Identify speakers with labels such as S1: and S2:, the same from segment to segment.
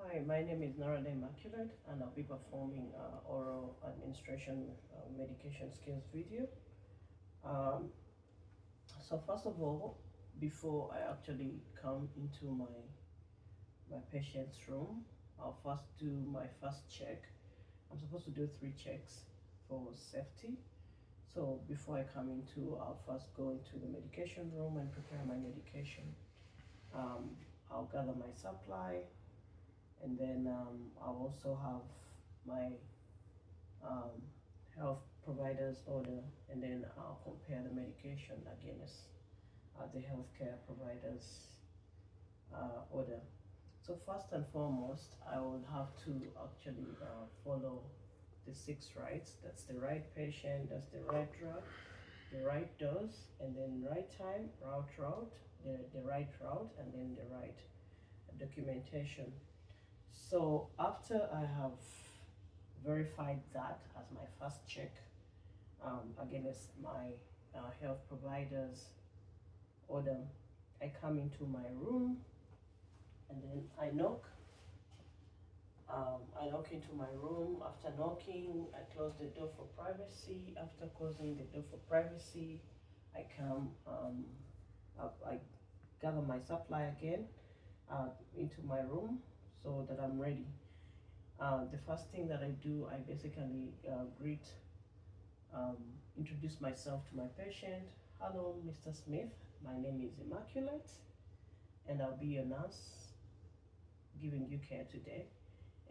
S1: Hi, my name is Nara Immaculate, and I'll be performing oral administration medication skills video. Um, so first of all, before I actually come into my patient's room, I'll first do my first check. I'm supposed to do 3 checks for safety. So before I come into, I'll first go into the medication room and prepare my medication. I'll gather my supply, and then I'll also have my um, health provider's order, and then I'll compare the medication against the healthcare provider's order. So first and foremost, I will have to actually follow the 6 rights. That's the right patient, that's the right drug, the right dose, and then right time, route, the right route, and then the right documentation. So after I have verified that as my first check against my health provider's order, I come into my room and then I knock. I knock into my room. After knocking, I close the door for privacy. After closing the door for privacy, I come, I gather my supply again into my room so that I'm ready. The first thing that I do, I basically introduce myself to my patient. Hello, Mr. Smith. My name is Immaculate, and I'll be your nurse giving you care today.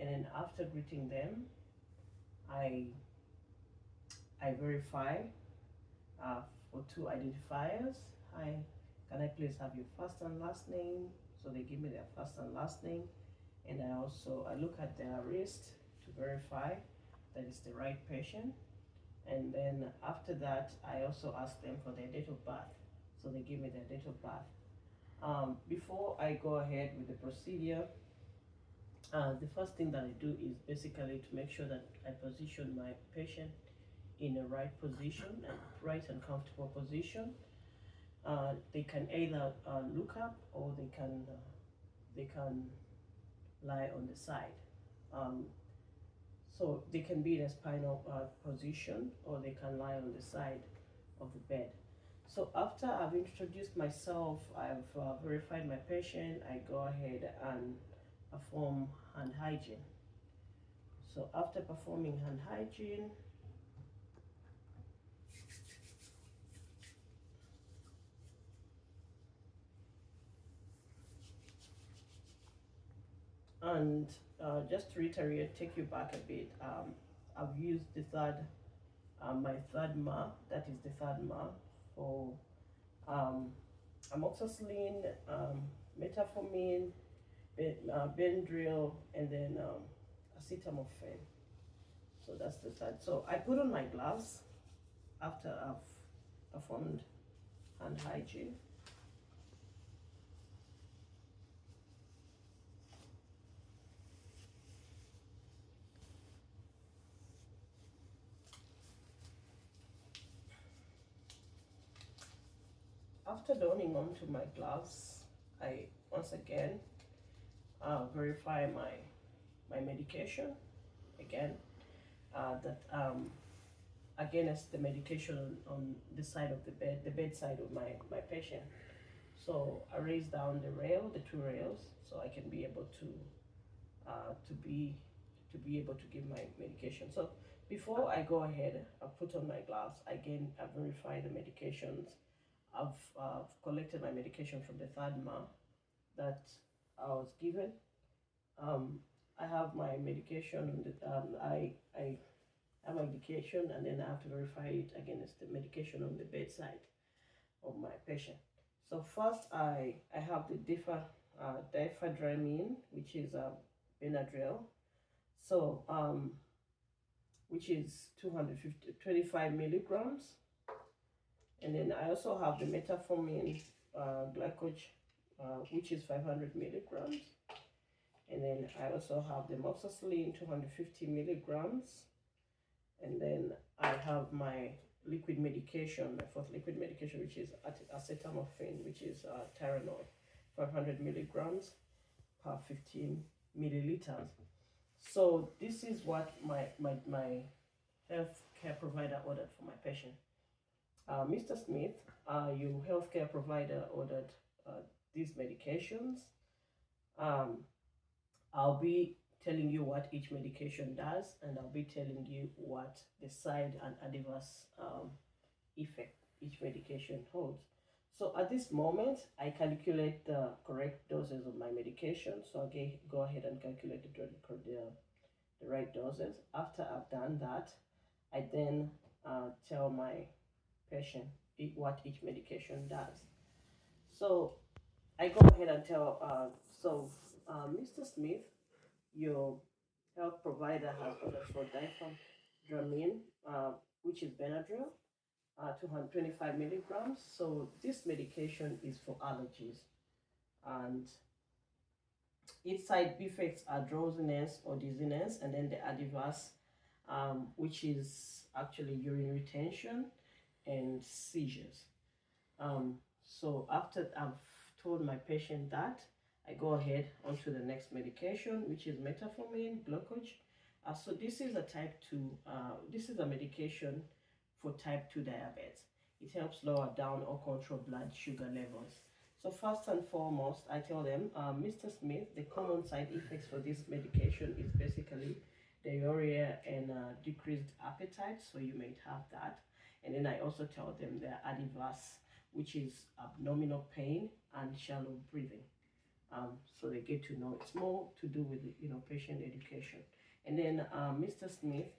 S1: And then after greeting them, I verify for 2 identifiers. Hi, can I please have your first and last name? So they give me their first and last name, and I look at their wrist to verify that it's the right patient. And then after that, I also ask them for their date of birth. So they give me their date of birth. Before I go ahead with the procedure, the first thing that I do is basically to make sure that I position my patient in the right position, a right and comfortable position. They can either look up, or they can lie on the side. So they can be in a spinal position, or they can lie on the side of the bed. So after I've introduced myself, I've verified my patient, I go ahead and perform hand hygiene. So after performing hand hygiene, and just to reiterate, take you back a bit, I've used my third MA, that is the third MA, for amoxicillin, metformin, Benadryl, and then acetaminophen. So that's the third. So I put on my gloves after I've performed hand hygiene. After donning onto my gloves, I once again verify my medication again, that against the medication on the side of the bed, the bedside of my patient. So I raise down the 2 rails, so I can be able to be able to give my medication. So before I go ahead, I put on my gloves again. I verify the medications. I've collected my medication from the third MA that I was given. I have my medication. I have my medication, and then I have to verify it against the medication on the bedside of my patient. So first, I have the diphenhydramine, which is Benadryl. So which is 25 milligrams. And then I also have the metformin glycogen, which is 500 milligrams. And then I also have the amoxicillin, 250 milligrams. And then I have my liquid medication, my fourth liquid medication, which is acetaminophen, which is Tylenol, 500 milligrams per 15 milliliters. So this is what my healthcare provider ordered for my patient. Mr. Smith, your healthcare provider ordered these medications. I'll be telling you what each medication does, and I'll be telling you what the side and adverse effect each medication holds. So at this moment, I calculate the correct doses of my medication. So I'll go ahead and calculate the right doses. After I've done that, I then tell my patient what each medication does. So I go ahead and tell, Mr. Smith, your health provider has ordered for diphenhydramine, which is Benadryl, 225 milligrams. So this medication is for allergies, and its side effects are drowsiness or dizziness, and then the adverse, which is actually urine retention and seizures. So after I've told my patient that, I go ahead onto the next medication, which is metformin glucose. So this is a type 2, this is a medication for type 2 diabetes. It helps lower down or control blood sugar levels. So first and foremost, I tell them, Mr. Smith, the common side effects for this medication is basically diarrhea and decreased appetite. So you might have that. And then I also tell them their adverse, which is abdominal pain and shallow breathing. So they get to know it's more to do with patient education. And then Mr. Smith,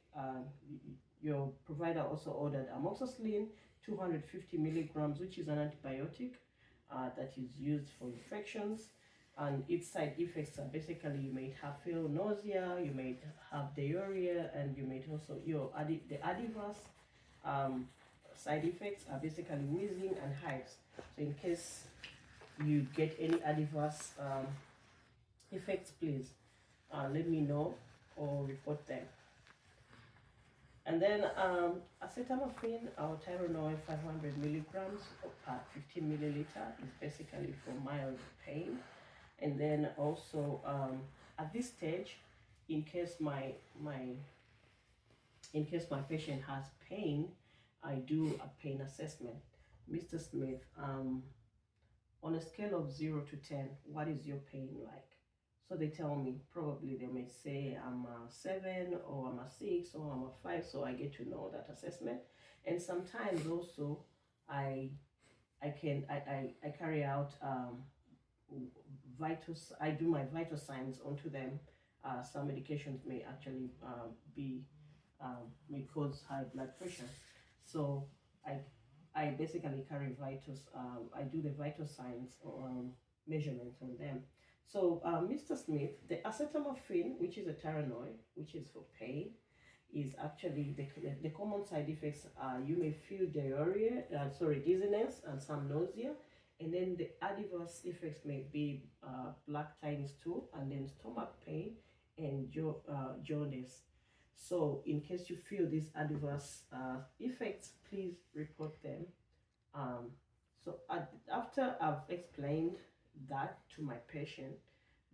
S1: your provider also ordered amoxicillin 250 milligrams, which is an antibiotic that is used for infections. And its side effects are basically you may feel nausea, you may have diarrhea, and you may also the adverse side effects are basically wheezing and hives. So in case you get any adverse effects, please let me know or report them. And then acetaminophen or Tylenol 500 milligrams per 15 milliliter is basically for mild pain. And then also at this stage, in case my patient has pain, I do a pain assessment. Mr. Smith, on a scale of 0 to 10, what is your pain like? So they tell me, probably they may say I'm a 7 or I'm a 6 or I'm a 5, so I get to know that assessment. And sometimes also I carry out I do my vital signs onto them. Some medications may actually may cause high blood pressure. So I basically carry vitals. I do the vital signs measurements on them. So Mr. Smith, the acetaminophen, which is a Tylenol, which is for pain, is actually the common side effects are you may feel diarrhea, dizziness and some nausea. And then the adverse effects may be black tiny stool and then stomach pain and jaundice. So in case you feel these adverse effects, please report them. After I've explained that to my patient,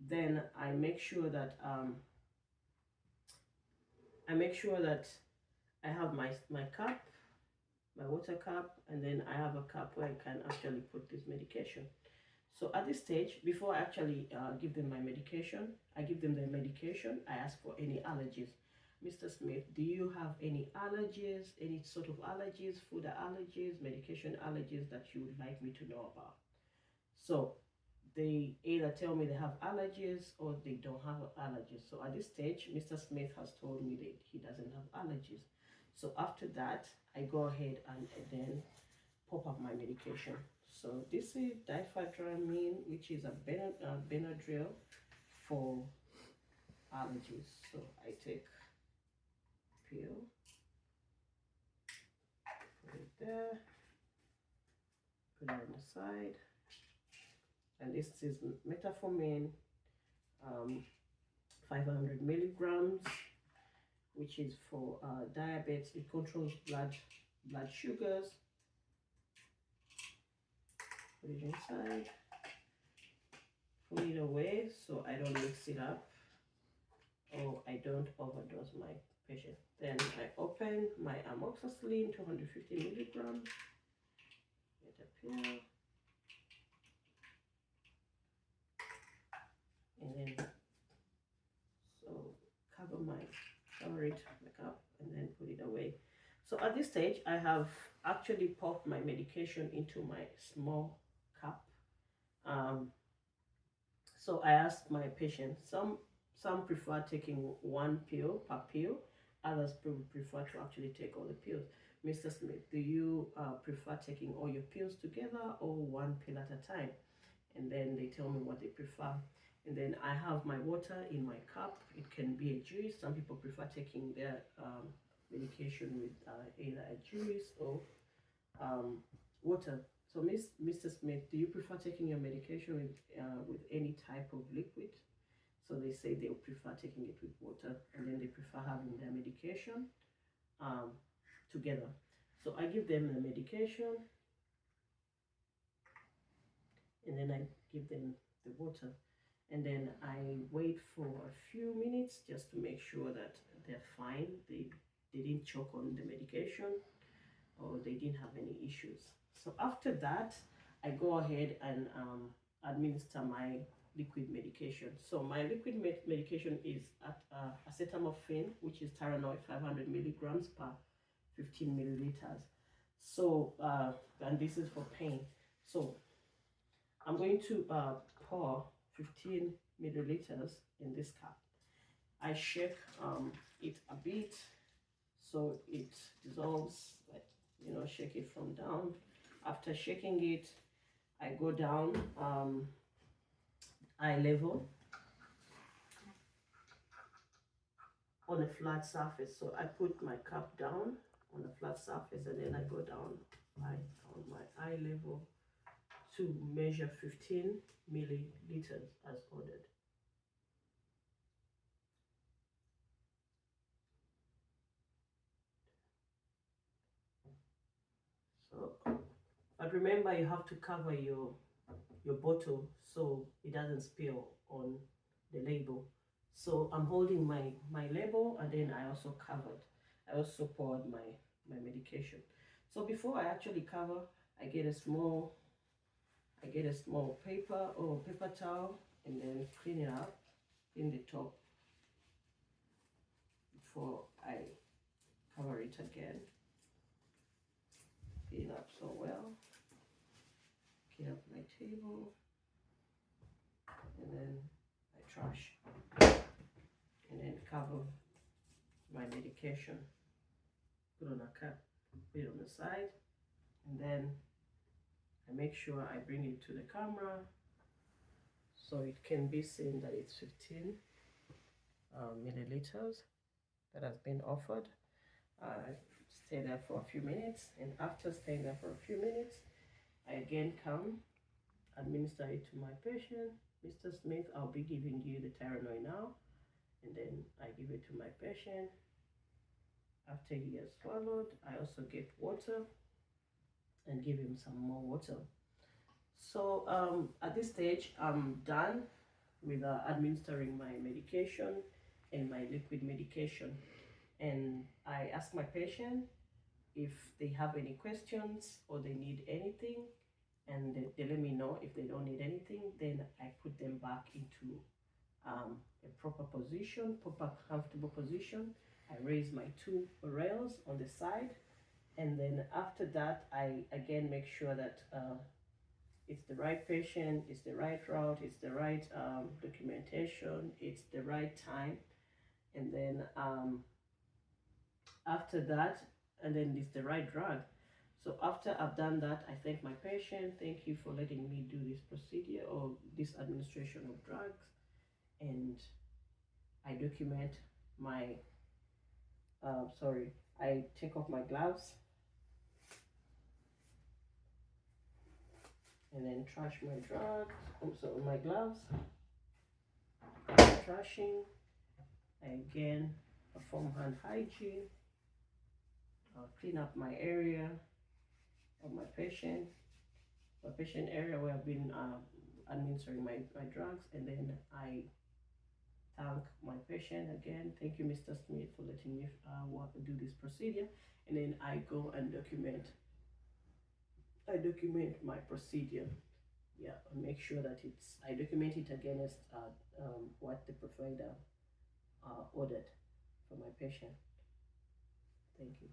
S1: then I make sure that I have my cup, my water cup, and then I have a cup where I can actually put this medication. So at this stage, before I actually give them my medication, I give them their medication. I ask for any allergies. Mr. Smith, do you have any allergies, any sort of allergies, food allergies, medication allergies that you would like me to know about? So they either tell me they have allergies or they don't have allergies. So at this stage, Mr. Smith has told me that he doesn't have allergies. So after that, I go ahead and then pop up my medication. So this is diphenhydramine, which is a Benadryl for allergies. So I take pill, put it there, put it on the side, and this is metformin, 500 milligrams, which is for diabetes. It controls blood sugars. Put it inside, put it away so I don't mix it up. or I don't overdose my patient. Then I open my amoxicillin 250 milligrams, get a pill, and then so cover it like up, and then put it away. So at this stage, I have actually popped my medication into my small cup. Um, so I asked my patients. Some prefer taking one pill per pill. Others prefer to actually take all the pills. Mr. Smith, do you prefer taking all your pills together or one pill at a time? And then they tell me what they prefer. And then I have my water in my cup. It can be a juice. Some people prefer taking their medication with either a juice or water. So, Mr. Smith, do you prefer taking your medication with any type of liquid? So they say they prefer taking it with water, and then they prefer having their medication um, together. So I give them the medication, and then I give them the water, and then I wait for a few minutes just to make sure that they're fine. They didn't choke on the medication, or they didn't have any issues. So after that, I go ahead and administer my liquid medication. So my liquid medication is at acetaminophen, which is Tylenol 500 milligrams per 15 milliliters. So and this is for pain. So I'm going to pour 15 milliliters in this cup. I shake it a bit so it dissolves, like, shake it from down. After shaking it, I go down eye level on a flat surface. So I put my cup down on a flat surface, and then I go down on my eye level to measure 15 milliliters as ordered. So, but remember, you have to cover your bottle so it doesn't spill on the label. So I'm holding my label, and then I also poured my medication. So before I actually cover, I get a small paper or paper towel, and then clean it up, clean the top before I cover it again. Clean up so well, clean up my table, and then I trash, and then cover my medication, put on a cap, put it on the side, and then I make sure I bring it to the camera so it can be seen that it's 15 milliliters that has been offered. I stay there for a few minutes, and after staying there for a few minutes, I again come, administer it to my patient. Mr. Smith, I'll be giving you the Tylenol now, and then I give it to my patient. After he has swallowed, I also get water and give him some more water. So at this stage, I'm done with administering my medication and my liquid medication. And I ask my patient if they have any questions or they need anything, and they let me know. If they don't need anything, then I put them back into a proper position, proper comfortable position. I raise my two rails on the side, and then after that, I again make sure that it's the right patient, it's the right route, it's the right documentation, it's the right time, and then after that, and then it's the right drug. So after I've done that, I thank my patient. Thank you for letting me do this procedure or this administration of drugs, and I document my. I take off my gloves and then trash my drugs. Also, my gloves. Trashing. I again perform hand hygiene. I'll clean up my area of my patient area where I've been administering my drugs, and then I thank my patient again. Thank you, Mr. Smith, for letting me do this procedure. And then I go and document my procedure. Yeah, and make sure that I document it against what the provider ordered for my patient. Thank you.